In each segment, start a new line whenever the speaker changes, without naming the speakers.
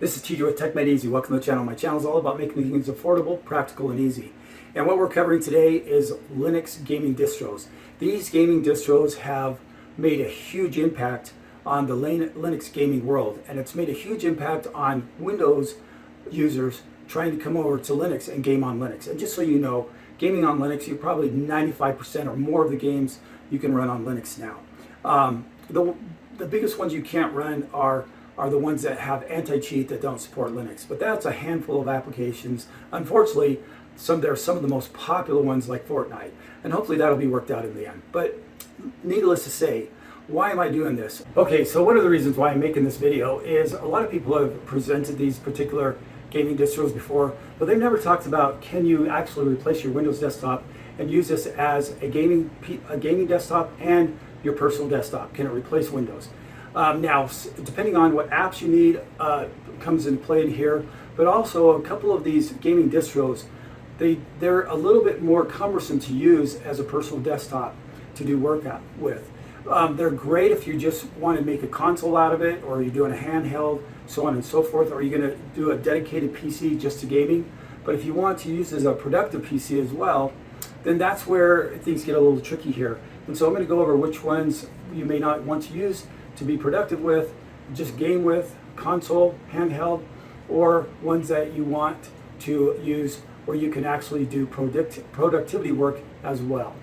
This is TJ with TechmadeEZ. Welcome to the channel. My channel is all about making things affordable, practical, and easy. And what we're covering today is Linux Gaming Distros. These gaming distros have made a huge impact on the Linux gaming world, and it's made a huge impact on Windows users trying to come over to Linux and game on Linux. And just so you know, gaming on Linux, you probably 95% or more of the games you can run on Linux now. The biggest ones you can't run are the ones that have anti-cheat that don't support Linux. But that's a handful of applications. Unfortunately, there are some of the most popular ones like Fortnite, and hopefully that'll be worked out in the end. But needless to say, why am I doing this? Okay, so one of the reasons why I'm making this video is a lot of people have presented these particular gaming distros before, but they've never talked about, can you actually replace your Windows desktop and use this as a gaming desktop and your personal desktop? Can it replace Windows? Now, depending on what apps you need, comes into play in here, but also a couple of these gaming distros, they're a little bit more cumbersome to use as a personal desktop to do work with. They're great if you just want to make a console out of it, or you're doing a handheld, so on and so forth, or you're going to do a dedicated PC just to gaming. But if you want to use it as a productive PC as well, then that's where things get a little tricky here. And so I'm going to go over which ones you may not want to use to be productive with, just game with, console, handheld, or ones that you want to use where you can actually do productivity work as well.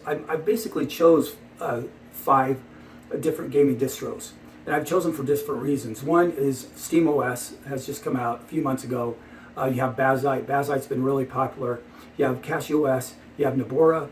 I basically chose 5 different gaming distros, and I've chosen for different reasons. One is SteamOS has just come out a few months ago. You have Bazite's been really popular. You have CachyOS, you have NOBARA,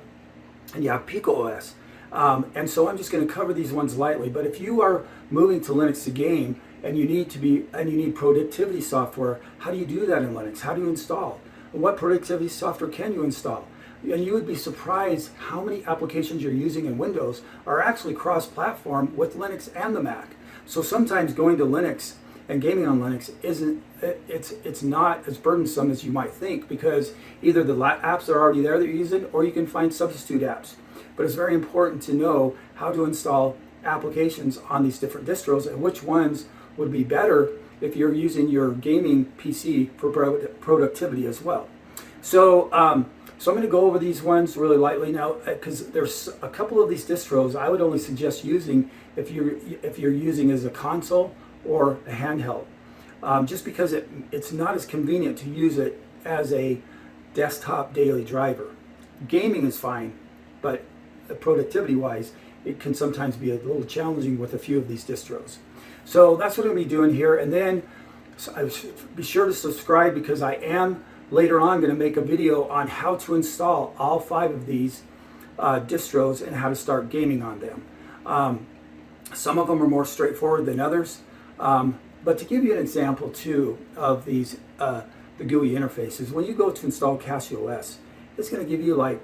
and you have PikaOS. And so I'm just going to cover these ones lightly. But if you are moving to Linux to game and you need productivity software, how do you do that in Linux? How do you install? What productivity software can you install? And you would be surprised how many applications you're using in Windows are actually cross-platform with Linux and the Mac. So sometimes going to Linux and gaming on Linux it's not as burdensome as you might think, because either the apps are already there that you're using, or you can find substitute apps. But it's very important to know how to install applications on these different distros and which ones would be better if you're using your gaming PC for productivity as well. So I'm going to go over these ones really lightly now, because there's a couple of these distros I would only suggest using if you're using as a console or a handheld, just because it's not as convenient to use it as a desktop daily driver. Gaming is fine, but productivity-wise, it can sometimes be a little challenging with a few of these distros. So that's what I'm going to be doing here. And then be sure to subscribe, because I am later on going to make a video on how to install all 5 of these distros and how to start gaming on them. Some of them are more straightforward than others. But to give you an example too of these, the GUI interfaces, when you go to install CasaOS, it's going to give you like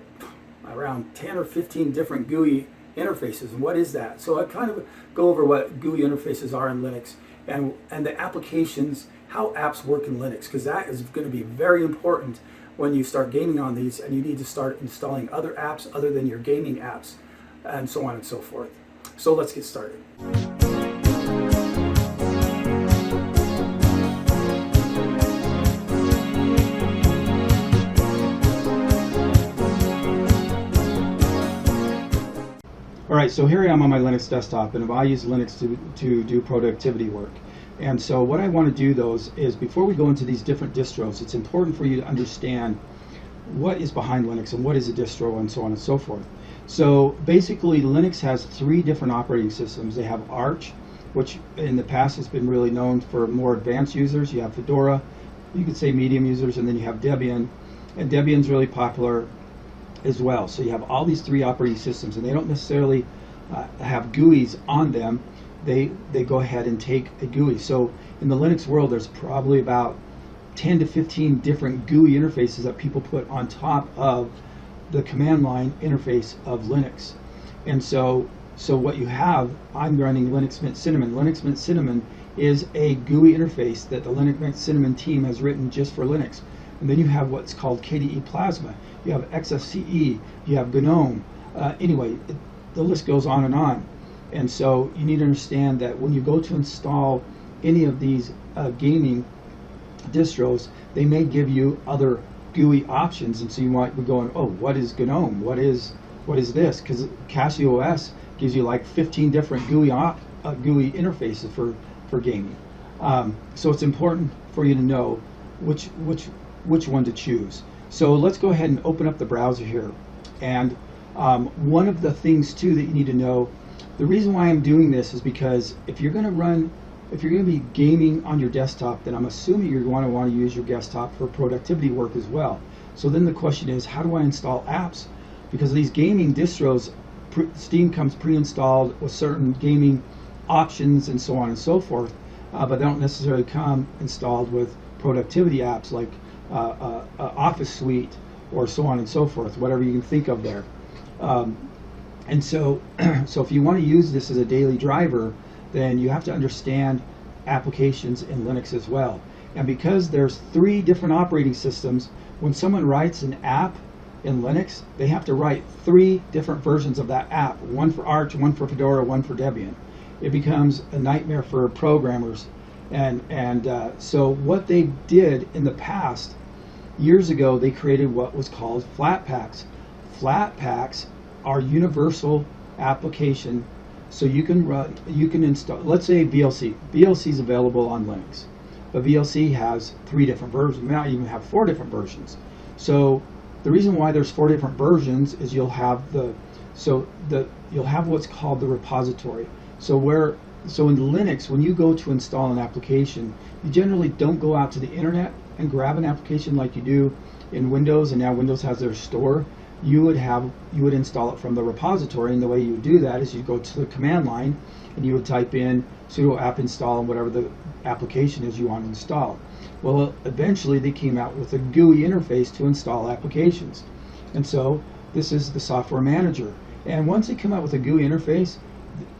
around 10 or 15 different GUI interfaces. And what is that? So I kind of go over what GUI interfaces are in Linux and the applications, how apps work in Linux, because that is going to be very important when you start gaming on these and you need to start installing other apps other than your gaming apps, and so on and so forth. So let's get started. Alright, so here I am on my Linux desktop, and I use Linux to do productivity work. And so what I want to do is, before we go into these different distros, it's important for you to understand what is behind Linux and what is a distro and so on and so forth. So basically Linux has 3 different operating systems. They have Arch, which in the past has been really known for more advanced users. You have Fedora, you could say medium users, and then you have Debian. And Debian's really popular as well. So you have all these 3 operating systems, and they don't necessarily have GUIs on them. They go ahead and take a GUI. So in the Linux world, there's probably about 10 to 15 different GUI interfaces that people put on top of the command line interface of Linux. And so what you have, I'm running Linux Mint Cinnamon. Linux Mint Cinnamon is a GUI interface that the Linux Mint Cinnamon team has written just for Linux. And then you have what's called KDE Plasma. You have XFCE. You have GNOME. Anyway, the list goes on and on. And so you need to understand that when you go to install any of these
gaming distros, they may give you other GUI options, and so you might be going, oh, what is GNOME? What is this? Because CachyOS gives you like 15 different GUI interfaces for gaming. So it's important for you to know which one to choose. So let's go ahead and open up the browser here. And one of the things too that you need to know, the reason why I'm doing this is because if you're going to be gaming on your desktop, then I'm assuming you're going to want to use your desktop for productivity work as well. So then the question is, how do I install apps? Because these gaming distros, Steam comes pre-installed with certain gaming options and so on and so forth, but they don't necessarily come installed with productivity apps like Office Suite or so on and so forth, whatever you can think of there. And so if you want to use this as a daily driver, then you have to understand applications in Linux as well. And because there's 3 different operating systems, when someone writes an app in Linux, they have to write 3 different versions of that app, one for Arch, one for Fedora, one for Debian. It becomes a nightmare for programmers. And so what they did in the past, years ago, they created what was called Flatpaks. Flatpaks are universal application, so you can install, let's say VLC. VLC is available on Linux, but VLC has 3 different versions, may not even have 4 different versions. So the reason why there's 4 different versions is you'll have what's called the repository. So in Linux, when you go to install an application, you generally don't go out to the internet and grab an application like you do in Windows, and now Windows has their store. You would install it from the repository, and the way you would do that is you go to the command line and you would type in sudo app install and whatever the application is you want to install. Well, eventually they came out with a GUI interface to install applications, and so this is the software manager. And once they come out with a GUI interface,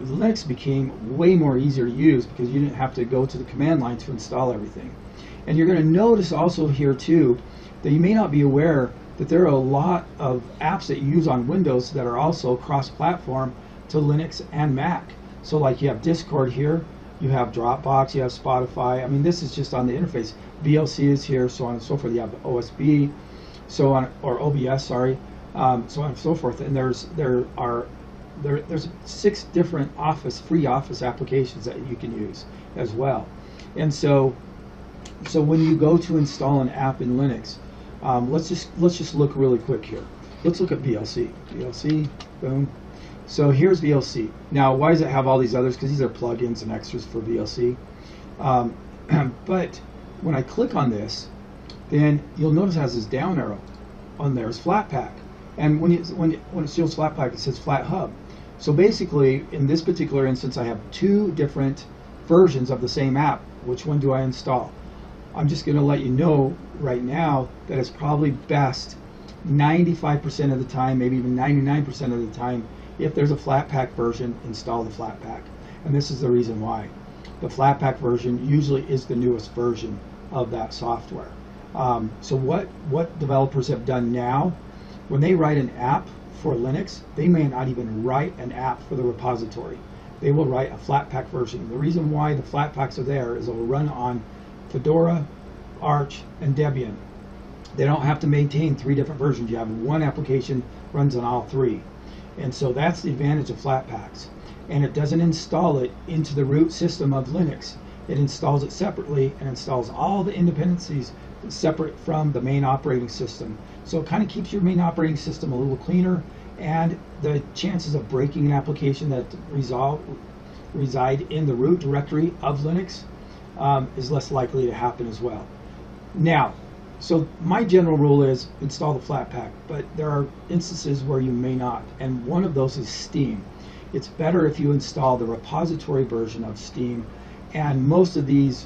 Linux became way more easier to use because you didn't have to go to the command line to install everything. And you're going to notice also here too that you may not be aware that there are a lot of apps that you use on Windows that are also cross-platform to Linux and Mac. So like you have Discord here, you have Dropbox, you have Spotify. I mean, this is just on the interface. VLC is here, so on and so forth. You have OSB, so on, or OBS, sorry, so on and so forth. And there's 6 different free Office applications that you can use as well. And so when you go to install an app in Linux, let's just look really quick here. Let's look at VLC. VLC, boom. So here's VLC. Now, why does it have all these others? Because these are plugins and extras for VLC. But when I click on this, then you'll notice it has this down arrow on there. It's Flatpak, and when it shows Flatpak, it says Flat Hub. So basically, in this particular instance, I have 2 different versions of the same app. Which one do I install? I'm just going to let you know right now that it's probably best 95% of the time, maybe even 99% of the time, if there's a Flatpak version, install the Flatpak. And this is the reason why. The Flatpak version usually is the newest version of that software. So what developers have done now, when they write an app for Linux, they may not even write an app for the repository. They will write a Flatpak version. The reason why the Flatpaks are there is it will run on Fedora, Arch, and Debian. They don't have to maintain 3 different versions. You have one application runs on all 3. And so that's the advantage of Flatpaks. And it doesn't install it into the root system of Linux. It installs it separately and installs all the dependencies separate from the main operating system. So it kind of keeps your main operating system a little cleaner, and the chances of breaking an application that reside in the root directory of Linux is less likely to happen as well. Now, so my general rule is install the Flatpak, but there are instances where you may not, and one of those is Steam. It's better if you install the repository version of Steam, and most of these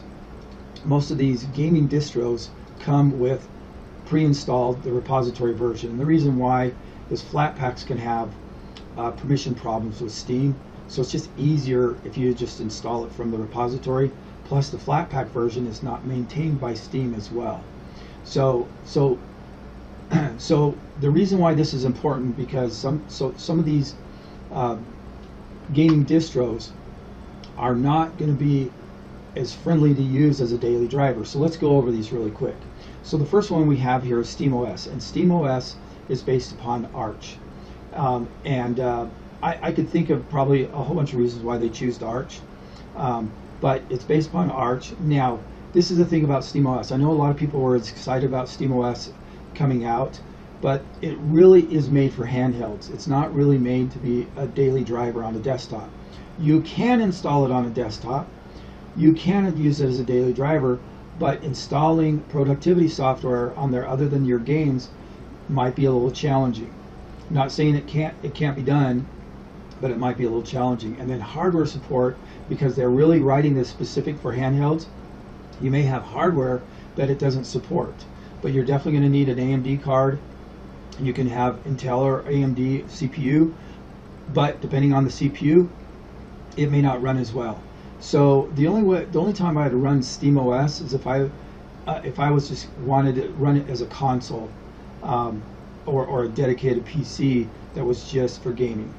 gaming distros come with pre-installed the repository version. And the reason why is Flatpaks can have permission problems with Steam, so it's just easier if you just install it from the repository. Plus, the Flatpak version is not maintained by Steam as well. So the reason why this is important, because some of these gaming distros are not going to be as friendly to use as a daily driver. So let's go over these really quick. So the first one we have here is SteamOS, and SteamOS is based upon Arch. I could think of probably a whole bunch of reasons why they choose Arch, but it's based upon Arch. Now, this is the thing about SteamOS. I know a lot of people were excited about SteamOS coming out, but it really is made for handhelds. It's not really made to be a daily driver on a desktop. You can install it on a desktop. You can use it as a daily driver, but installing productivity software on there other than your games might be a little challenging. I'm not saying it can't be done, but it might be a little challenging. And then hardware support, because they're really writing this specific for handhelds. You may have hardware that it doesn't support, but you're definitely going to need an AMD card. You can have Intel or AMD CPU, but depending on the CPU, it may not run as well. So the only time I'd run SteamOS is if I was just wanted to run it as a console, or a dedicated PC that was just for gaming.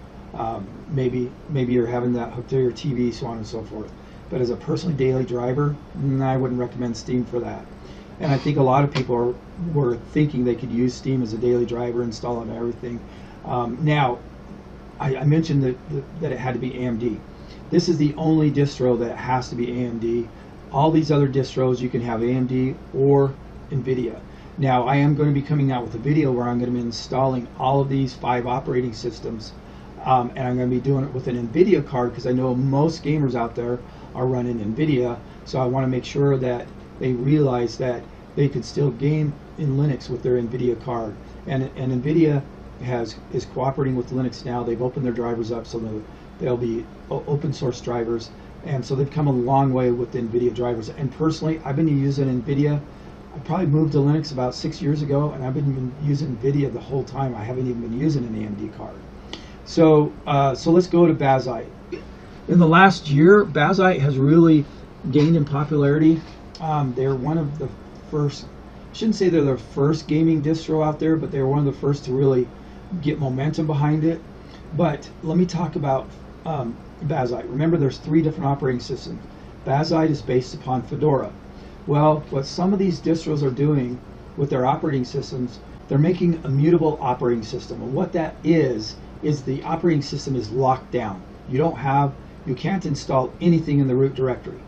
Maybe you're having that hooked to your TV, so on and so forth. But as a personally daily driver, I wouldn't recommend Steam for that. And I think a lot of people were thinking they could use Steam as a daily driver, install it and everything. Now, I mentioned that it had to be AMD. This is the only distro that has to be AMD. All these other distros, you can have AMD or NVIDIA. Now, I am going to be coming out with a video where I'm going to be installing all of these 5 operating systems, and I'm going to be doing it with an NVIDIA card, because I know most gamers out there are running NVIDIA, so I want to make sure that they realize that they could still game in Linux with their NVIDIA card. And NVIDIA is cooperating with Linux now. They've opened their drivers up, so they'll be open source drivers, and so they've come a long way with the NVIDIA drivers. And personally, I've been using NVIDIA. I probably moved to Linux about 6 years ago, and I've been using NVIDIA the whole time. I haven't even been using an AMD card. So let's go to Bazite. In the last year, Bazite has really gained in popularity. They're one of the first, I shouldn't say they're the first gaming distro out there, but they're one of the first to really get momentum behind it. But let me talk about Bazite. Remember, there's 3 different operating systems. Bazite is based upon Fedora. Well, what some of these distros are doing with their operating systems, they're making a mutable operating system. And what that is the operating system is locked down. You can't install anything in the root directory.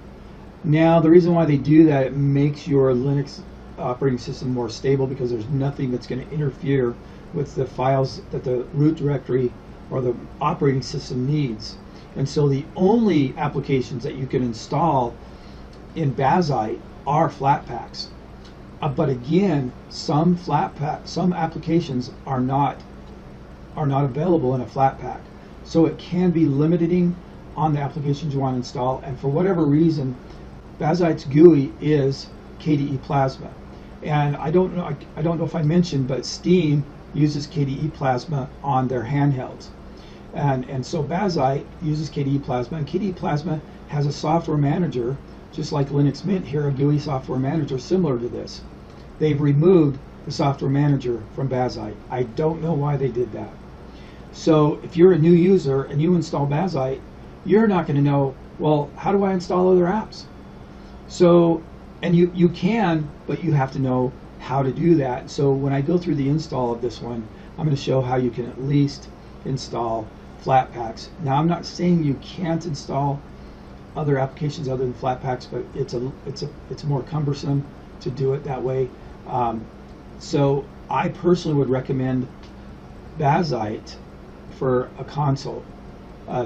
Now, the reason why they do that, it makes your Linux operating system more stable, because there's nothing that's going to interfere with the files that the root directory or the operating system needs. And so the only applications that you can install in Bazite are Flatpaks. But again, some applications are not available in a Flatpak. So it can be limiting on the applications you want to install. And for whatever reason, Bazite's GUI is KDE Plasma. And I don't know if I mentioned, but Steam uses KDE Plasma on their handhelds. And so Bazite uses KDE Plasma, and KDE Plasma has a software manager, just like Linux Mint here, a GUI software manager similar to this. They've removed the software manager from Bazite. I don't know why they did that. So if you're a new user and you install Bazite, you're not going to know, well, how do I install other apps? So, and you can, but you have to know how to do that. So when I go through the install of this one, I'm going to show how you can at least install Flatpaks. Now, I'm not saying you can't install other applications other than Flatpaks, but it's more cumbersome to do it that way. So I personally would recommend Bazite for a console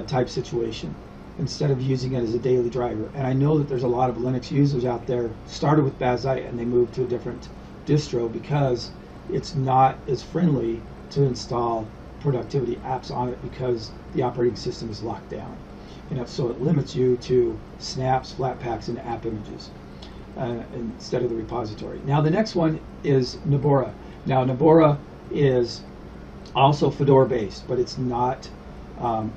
type situation instead of using it as a daily driver. And I know that there's a lot of Linux users out there started with Bazite and they moved to a different distro because it's not as friendly to install productivity apps on it, because the operating system is locked down. So it limits you to snaps, Flatpaks, and app images instead of the repository. Now the next one is NOBARA. Now NOBARA is also Fedora based, but it's not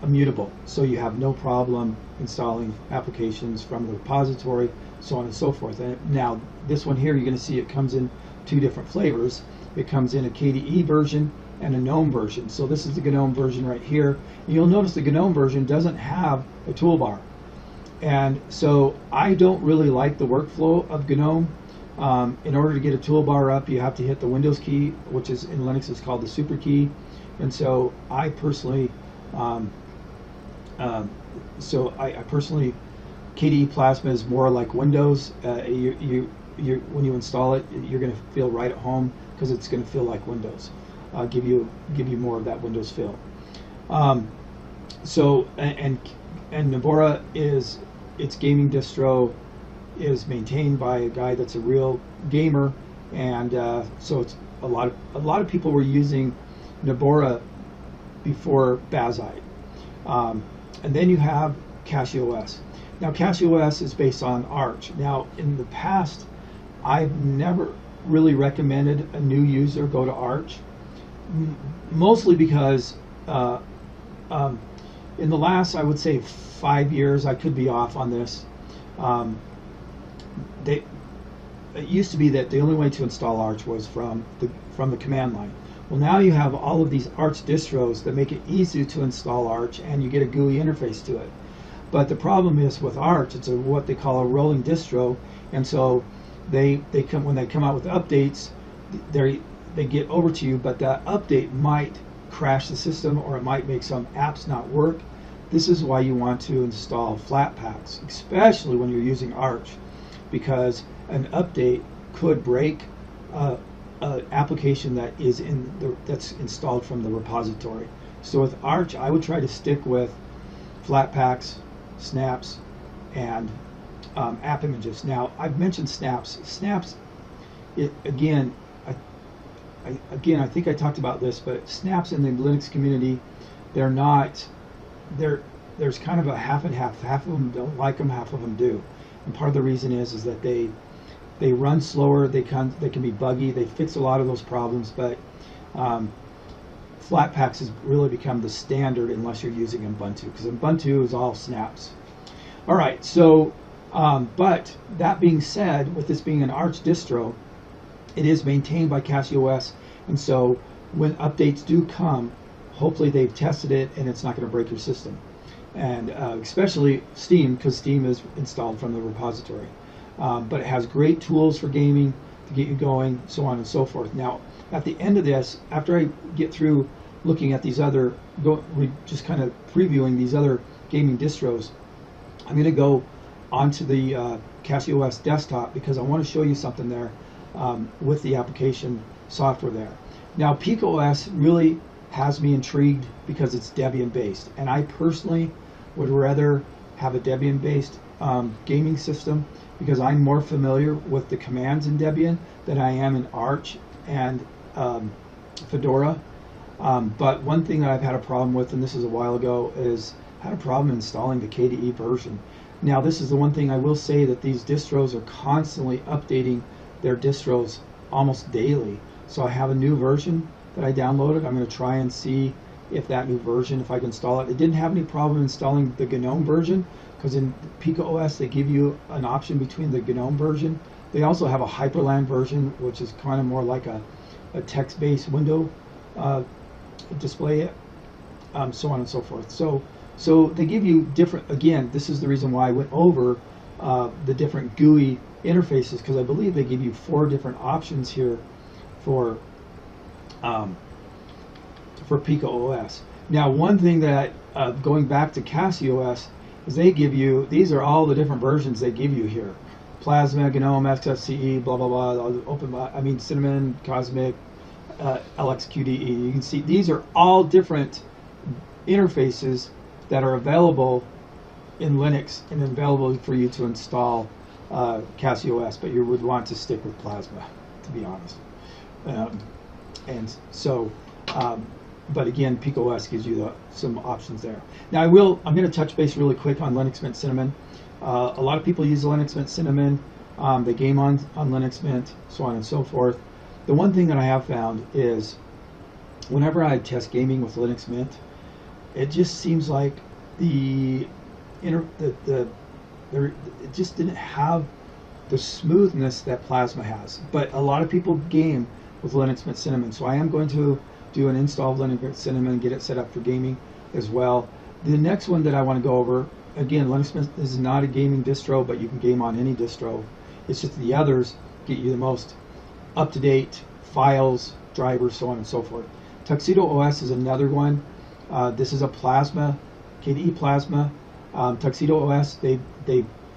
immutable. So you have no problem installing applications from the repository, so on and so forth. And now this one here, you're going to see it comes in 2 different flavors. It comes in a KDE version and a GNOME version. So this is the GNOME version right here. And you'll notice the GNOME version doesn't have a toolbar. And so I don't really like the workflow of GNOME. In order to get a toolbar up, you have to hit the Windows key, which is in Linux is called the super key. And so I personally, KDE Plasma is more like Windows. When you install it, you're going to feel right at home because it's going to feel like Windows. Give you more of that Windows feel. And NOBARA is its gaming distro is maintained by a guy that's a real gamer, and so it's a lot of people were using NOBARA before Bazide. And then you have CachyOS. Now CachyOS is based on Arch. Now in the past, I've never really recommended a new user go to Arch, mostly because in the last, I would say 5 years, I could be off on this, it used to be that the only way to install Arch was from the command line. Well, now you have all of these Arch distros that make it easy to install Arch, and you get a GUI interface to it. But the problem is with Arch, it's what they call a rolling distro, and so when they come out with updates, they get over to you, but that update might crash the system, or it might make some apps not work. This is why you want to install Flatpaks, especially when you're using Arch, because an update could break an application that is that's installed from the repository. So with Arch, I would try to stick with Flatpaks, snaps, and app images. Now, I've mentioned snaps. Snaps, I think I talked about this, but snaps in the Linux community, there's kind of a half and half. Half of them don't like them, half of them do. And part of the reason is that they run slower, they can be buggy, they fix a lot of those problems, but Flatpaks has really become the standard unless you're using Ubuntu, because Ubuntu is all snaps. All right, so, but that being said, with this being an Arch distro, it is maintained by CachyOS, and so when updates do come, hopefully they've tested it and it's not going to break your system. And especially Steam, because Steam is installed from the repository. But it has great tools for gaming to get you going, so on and so forth. Now, at the end of this, after I get through looking at these other, just kind of previewing these other gaming distros, I'm going to go onto the CachyOS desktop because I want to show you something there with the application software there. Now, PikaOS really has me intrigued because it's Debian based, and I personally would rather have a Debian based gaming system because I'm more familiar with the commands in Debian than I am in Arch and Fedora. But one thing that I've had a problem with, and this is a while ago, is I had a problem installing the KDE version. Now, this is the one thing I will say, that these distros are constantly updating their distros almost daily. So I have a new version that I downloaded. I'm going to try and see if that new version, if I can install it. It didn't have any problem installing the GNOME version, because in PikaOS they give you an option between the GNOME version. They also have a Hyperland version, which is kind of more like a text-based window display, so on and so forth. So they give you different, again, this is the reason why I went over the different GUI interfaces, because I believe they give you 4 different options here for PikaOS. Now, one thing that, going back to CasaOS, is they give you, these are all the different versions they give you here. Plasma, GNOME, XFCE, blah, blah, blah, Cinnamon, Cosmic, LXQDE. You can see these are all different interfaces that are available in Linux and available for you to install CasaOS, but you would want to stick with Plasma, to be honest. And so, but again, PikaOS gives you some options there. Now, I'm going to touch base really quick on Linux Mint Cinnamon. A lot of people use Linux Mint Cinnamon. They game on Linux Mint, so on and so forth. The one thing that I have found is, whenever I test gaming with Linux Mint, it just seems like it just didn't have the smoothness that Plasma has. But a lot of people game with Linux Mint Cinnamon, so I am going to do an install of Linux Mint Cinnamon and get it set up for gaming as well. The next one that I want to go over again, Linux is not a gaming distro, but you can game on any distro. It's just the others get you the most up-to-date files, drivers, so on and so forth. TuxedoOS is another one. This is a Plasma, KDE Plasma. TuxedoOS,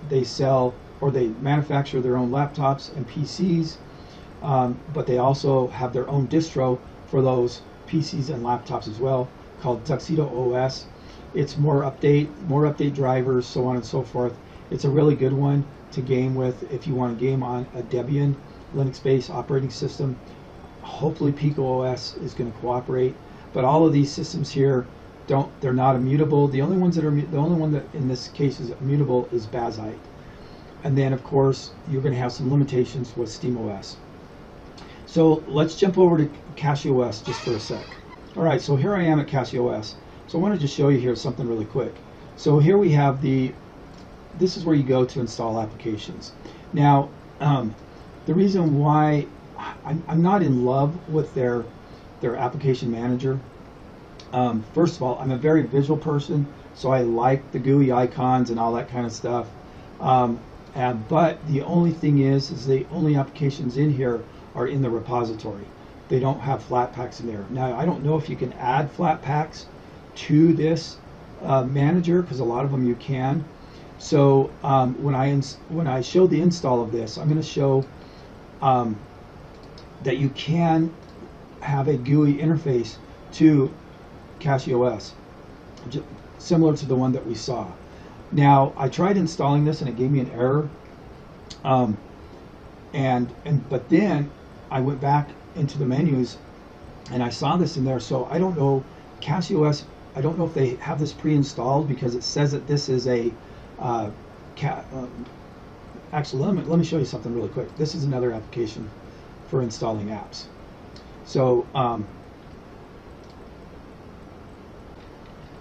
they sell, or they manufacture their own laptops and PCs, but they also have their own distro for those PCs and laptops as well, called TuxedoOS. It's more update drivers, so on and so forth. It's a really good one to game with if you want to game on a Debian Linux-based operating system. Hopefully PikaOS is going to cooperate, but all of these systems here they're not immutable. The only one that in this case is immutable is Bazite. And then of course you're going to have some limitations with SteamOS. So let's jump over to CachyOS just for a sec. All right, so here I am at CachyOS. So I want to just show you here something really quick. So here we have this is where you go to install applications. Now, the reason why I'm not in love with their application manager, first of all, I'm a very visual person, so I like the GUI icons and all that kind of stuff. But the only thing is the only applications in here are in the repository. They don't have Flatpaks in there. Now, I don't know if you can add Flatpaks to this manager, because a lot of them you can. So when I show the install of this, I'm going to show that you can have a GUI interface to CachyOS, similar to the one that we saw. Now, I tried installing this and it gave me an error, but then I went back into the menus and I saw this in there. So I don't know, CachyOS, I don't know if they have this pre-installed, because it says that this is a actually, let me show you something really quick. This is another application for installing apps. So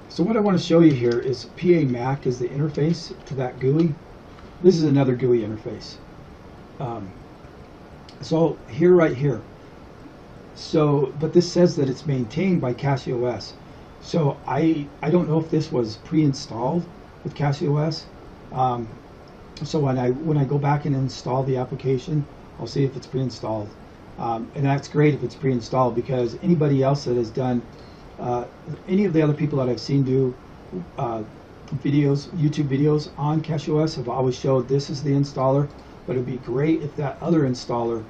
so what I want to show you here is PA-Mac is the interface to that GUI. This is another GUI interface. So here, right here. So, but this says that it's maintained by CachyOS. So I don't know if this was pre-installed with CachyOS. So when I go back and install the application, I'll see if it's pre-installed. And that's great if it's pre-installed, because anybody else that has done, any of the other people that I've seen do videos, YouTube videos on CachyOS have always showed this is the installer, but it'd be great if that other installer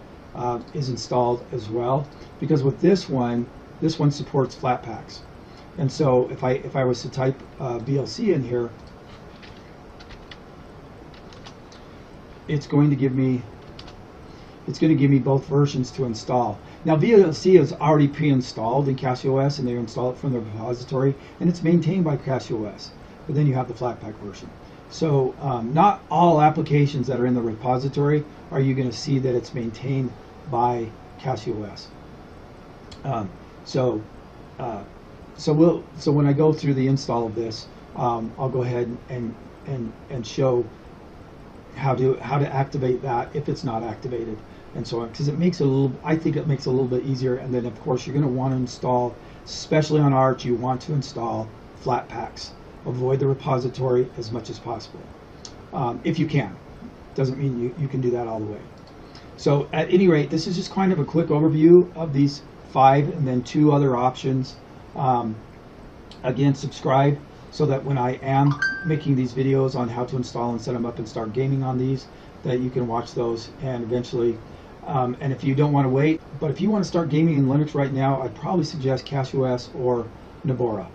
is installed as well, because with this one supports Flatpaks. And so if I was to type VLC in here, it's going to give me both versions to install. Now VLC is already pre-installed in CachyOS, and they install it from the repository, and it's maintained by CachyOS. But then you have the Flatpak version. So not all applications that are in the repository are you going to see that it's maintained by CachyOS. So when I go through the install of this, I'll go ahead and show how to activate that if it's not activated, and so on, because it makes it a little, I think it makes it a little bit easier. And then of course you're going to want to install, especially on Arch, you want to install Flatpaks. Avoid the repository as much as possible, if you can. Doesn't mean you can do that all the way. So at any rate, this is just kind of a quick overview of these 5 and then 2 other options. Again, subscribe so that when I am making these videos on how to install and set them up and start gaming on these, that you can watch those, and eventually, and if you don't want to wait, but if you want to start gaming in Linux right now, I'd probably suggest CachyOS or NOBARA,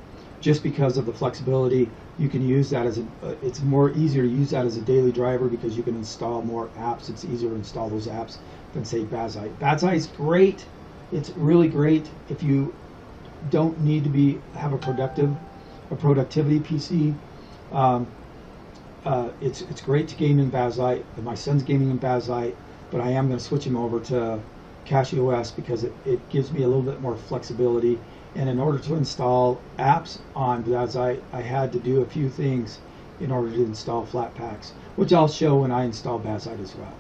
just because of the flexibility. You can use that as it's more easier to use that as a daily driver, because you can install more apps. It's easier to install those apps than say Bazite. Bazite is great. It's really great if you don't need to have a productivity PC. It's great to game in Bazite. My son's gaming in Bazite, but I am going to switch him over to CachyOS because it gives me a little bit more flexibility. And in order to install apps on Bazite, I had to do a few things in order to install Flatpaks, which I'll show when I install Bazite as well.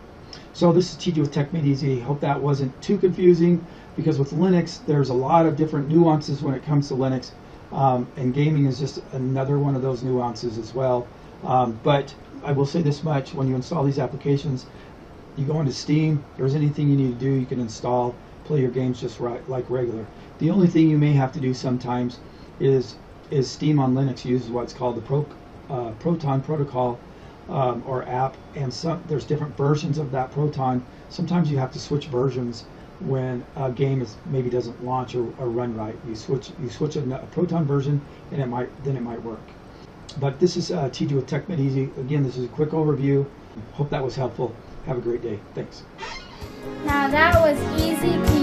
So this is TJ with TechmadeEZ. Hope that wasn't too confusing, because with Linux, there's a lot of different nuances when it comes to Linux, and gaming is just another one of those nuances as well. But I will say this much: when you install these applications, you go into Steam. If there's anything you need to do, you can install, play your games just right like regular. The only thing you may have to do sometimes is Steam on Linux uses what's called the Proton protocol or app, and there's different versions of that Proton. Sometimes you have to switch versions when a game maybe doesn't launch or run right. You switch a Proton version, and it might work. But this is TJ with TechmadeEZ. Again, this is a quick overview. Hope that was helpful. Have a great day. Thanks.
Now that was easy peasy.